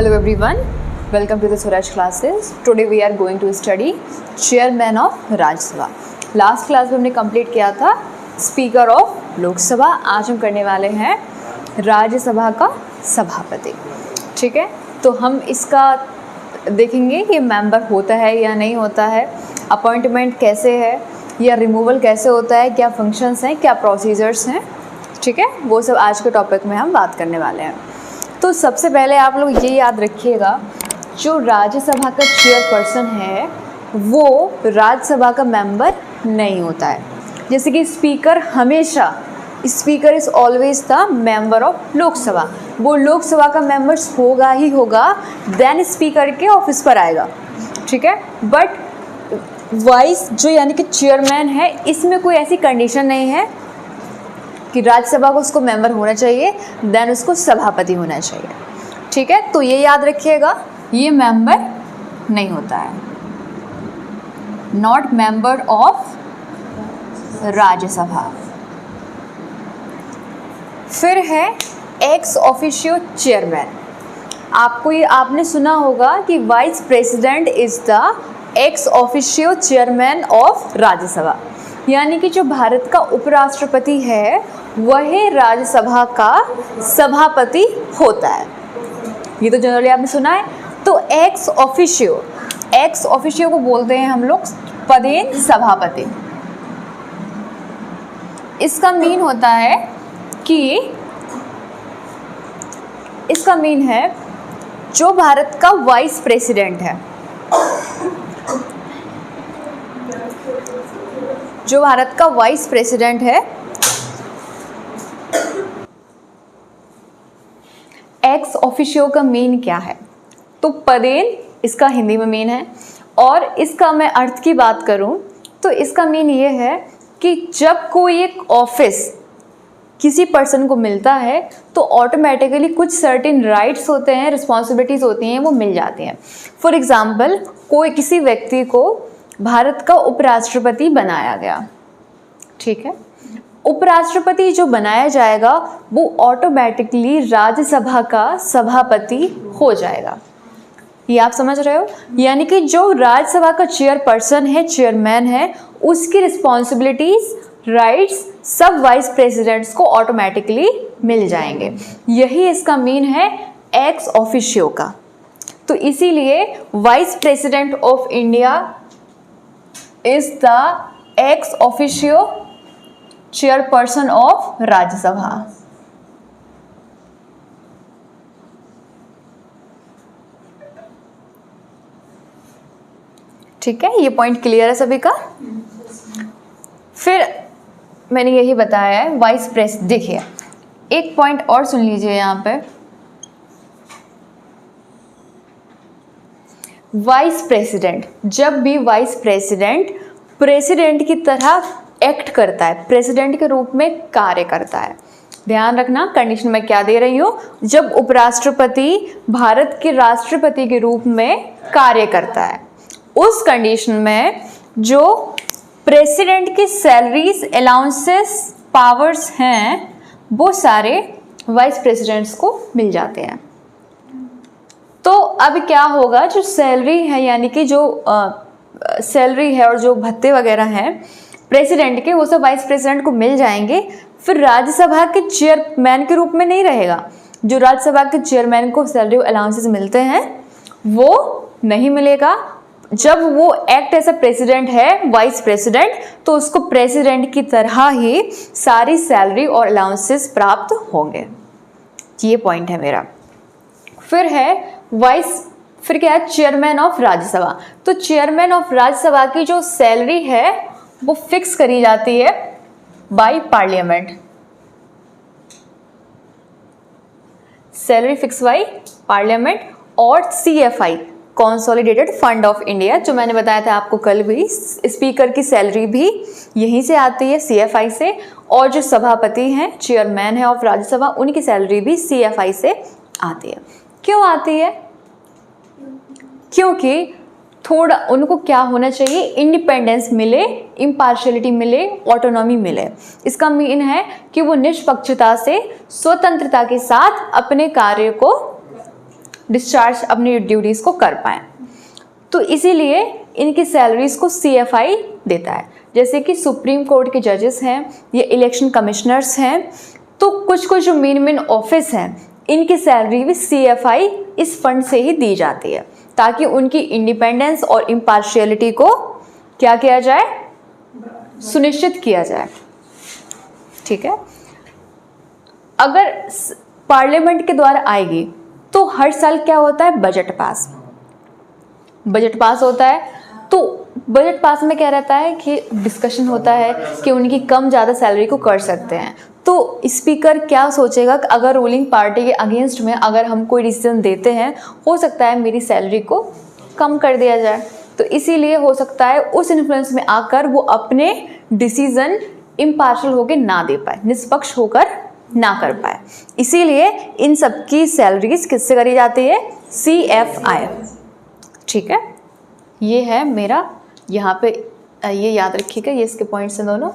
Hello everyone, welcome to the Swaraj classes. Today we are going to study chairman of राज्य सभा. Last class में हमने complete किया था स्पीकर ऑफ लोकसभा. आज हम करने वाले हैं राज्यसभा का सभापति. ठीक है, तो हम इसका देखेंगे कि मेंबर होता है या नहीं होता है, अपॉइंटमेंट कैसे है या रिमूवल कैसे होता है, क्या फंक्शंस हैं, क्या प्रोसीजर्स हैं. ठीक है, वो सब आज के टॉपिक में हम बात करने वाले हैं. तो सबसे पहले आप लोग ये याद रखिएगा, जो राज्यसभा का चेयरपर्सन है वो राज्यसभा का मेंबर नहीं होता है. जैसे कि स्पीकर हमेशा, speaker is always the member of Lok Sabha. वो लोकसभा का मेंबर्स होगा ही होगा, देन स्पीकर के ऑफिस पर आएगा. ठीक है, बट वाइस जो यानी कि चेयरमैन है, इसमें कोई ऐसी कंडीशन नहीं है कि राज्यसभा को उसको मेंबर होना चाहिए, देन उसको सभापति होना चाहिए. ठीक है, तो ये याद रखिएगा, ये मेंबर नहीं होता है, नॉट मेंबर ऑफ राज्यसभा. फिर है एक्स ऑफिशियो चेयरमैन. आपको ये आपने सुना होगा कि vice president is the ex officio chairman of Rajya Sabha. यानी कि जो भारत का उपराष्ट्रपति है वह राज्यसभा का सभापति होता है. ये तो जनरली आपने सुना है. तो एक्स ऑफिशियो को बोलते हैं हम लोग पदेन सभापति. इसका मीन होता है कि इसका मीन है जो भारत का वाइस प्रेसिडेंट है, जो भारत का वाइस प्रेसिडेंट है, एक्स ऑफिशियो का मीन क्या है. तो पदेन इसका हिंदी में मीन है, और इसका मैं अर्थ की बात करूं तो इसका मीन ये है कि जब कोई एक ऑफिस किसी पर्सन को मिलता है तो ऑटोमेटिकली कुछ सर्टेन राइट्स होते हैं, रिस्पॉन्सिबिलिटीज़ होती हैं, वो मिल जाती हैं. फॉर एग्जांपल, कोई किसी व्यक्ति को भारत का उपराष्ट्रपति बनाया गया. ठीक है, उपराष्ट्रपति जो बनाया जाएगा वो ऑटोमेटिकली राज्यसभा का सभापति हो जाएगा. ये आप समझ रहे हो. यानी कि जो राज्यसभा का चेयरपर्सन है, चेयरमैन है, उसकी रिस्पॉन्सिबिलिटीज, राइट्स सब वाइस प्रेसिडेंट्स को ऑटोमेटिकली मिल जाएंगे. यही इसका मीन है एक्स ऑफिशियो का. तो इसीलिए vice president of India is the ex officio chairperson of Rajya Sabha. ठीक है, ये पॉइंट क्लियर है सभी का. फिर मैंने यही बताया है वाइस प्रेस. देखिए एक पॉइंट और सुन लीजिए यहाँ पे. वाइस प्रेसिडेंट, जब भी वाइस प्रेसिडेंट प्रेसिडेंट की तरह एक्ट करता है, प्रेसिडेंट के रूप में कार्य करता है. ध्यान रखना कंडीशन मैं क्या दे रही हूँ. जब उपराष्ट्रपति भारत के राष्ट्रपति के रूप में कार्य करता है, उस कंडीशन में जो प्रेसिडेंट की सैलरीज, अलाउंसेस, पावर्स हैं वो सारे वाइस प्रेसिडेंट्स को मिल जाते हैं. तो अब क्या होगा, जो सैलरी है यानी कि जो सैलरी है और जो भत्ते वगैरह हैं प्रेसिडेंट के, वो सब वाइस प्रेसिडेंट को मिल जाएंगे. फिर राज्यसभा के चेयरमैन के रूप में नहीं रहेगा. जो राज्यसभा के चेयरमैन को सैलरी अलाउंसेस मिलते हैं वो नहीं मिलेगा. जब वो एक्ट एज अ प्रेसिडेंट है, वाइस प्रेसिडेंट, तो उसको प्रेसिडेंट की तरह ही सारी सैलरी और अलाउंसेस प्राप्त होंगे. ये पॉइंट है मेरा. फिर क्या है, चेयरमैन ऑफ राज्यसभा. तो चेयरमैन ऑफ राज्यसभा की जो सैलरी है वो फिक्स करी जाती है by parliament. Salary fix by parliament. और CFI, consolidated fund of India, जो मैंने बताया था आपको कल भी, स्पीकर की सैलरी भी यहीं से आती है, CFI से. और जो सभापति हैं, चेयरमैन है ऑफ राज्यसभा, उनकी सैलरी भी CFI से आती है. क्यों आती है? क्योंकि थोड़ा उनको क्या होना चाहिए, इंडिपेंडेंस मिले, इम्पार्शियलिटी मिले, ऑटोनॉमी मिले. इसका मीन है कि वो निष्पक्षता से, स्वतंत्रता के साथ अपने कार्य को डिस्चार्ज अपनी ड्यूटीज़ को कर पाएँ। तो इसीलिए इनकी सैलरीज़ को CFI देता है। जैसे कि सुप्रीम कोर्ट के जजेस हैं या इलेक्शन कमिश्नर्स हैं, तो कुछ जो मेन ऑफिस हैं इनकी सैलरी भी CFI इस फंड से ही दी जाती है, ताकि उनकी इंडिपेंडेंस और इम्पार्शियलिटी को क्या किया जाए, सुनिश्चित किया जाए। ठीक है। अगर पार्लियामेंट के द्वारा आएगी तो हर साल क्या होता है, बजट पास होता है। तो बजट पास में क्या रहता है कि डिस्कशन होता है कि उनकी कम ज़्यादा सैलरी को कर सकते हैं। तो स्पीकर क्या सोचेगा कि अगर रूलिंग पार्टी के अगेंस्ट में अगर हम कोई डिसीजन देते हैं, हो सकता है मेरी सैलरी को कम कर दिया जाए। तो इसीलिए हो सकता है उस इन्फ्लुएंस में आकर वो अपने डिसीजन इम्पार्शियल होकर ना दे पाए, निष्पक्ष होकर ना कर पाए। इसीलिए इन सब की सैलरीज किससे करी जाती है, CFI। ठीक है, ये है मेरा यहाँ पे, ये याद रखिएगा, ये इसके पॉइंट्स हैं दोनों।